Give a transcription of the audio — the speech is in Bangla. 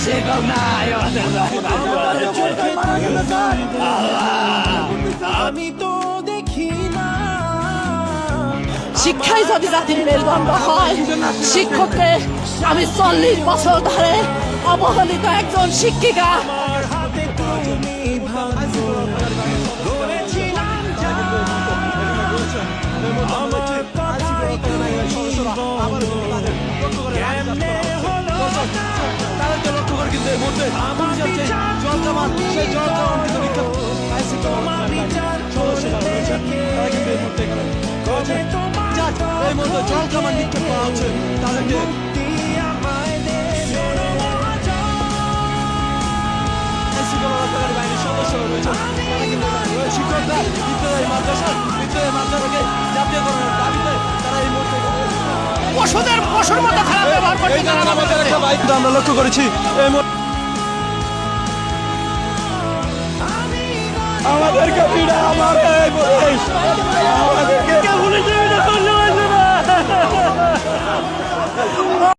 শিক্ষক নাই আমি তো দেখি না শিক্ষাই যদি জাতির মেরুদণ্ড হয়, শিক্ষককে আমি 40 বছর ধরে অবহেলিত একজন শিক্ষিকা। আমার হাতে তুমি ধরেছিলাম আমার কথায় তুমি কেমনে হলো তাদেরকে লক্ষ্য করে কিন্তু এই মুহূর্তে পুলিশ যাচ্ছে জল কামান, সেই জল কামান কিন্তু বিক্ষোভ তোমার বিচার করতে তারা কিন্তু এই মুহূর্তে এখানে রয়েছে। যাক, এই মুহূর্তে জল কামান নিক্ষেপ করা হচ্ছে তাদেরকে। আইনশৃঙ্খলা রক্ষাকারী বাহিনীর সদস্যরা রয়েছেন, তারা কিন্তু এখানে রয়েছে। শিক্ষকরা বিদ্যালয় মাদ্রাসা থেকে জাতীয়করণের দাবিতে তারা এই মুহূর্তে পশুর মতো খারাপ ব্যবহার করছে তারা আমাদের সাথে। আমরা লক্ষ্য করেছি এই মুহূর্তে আমাদেরকে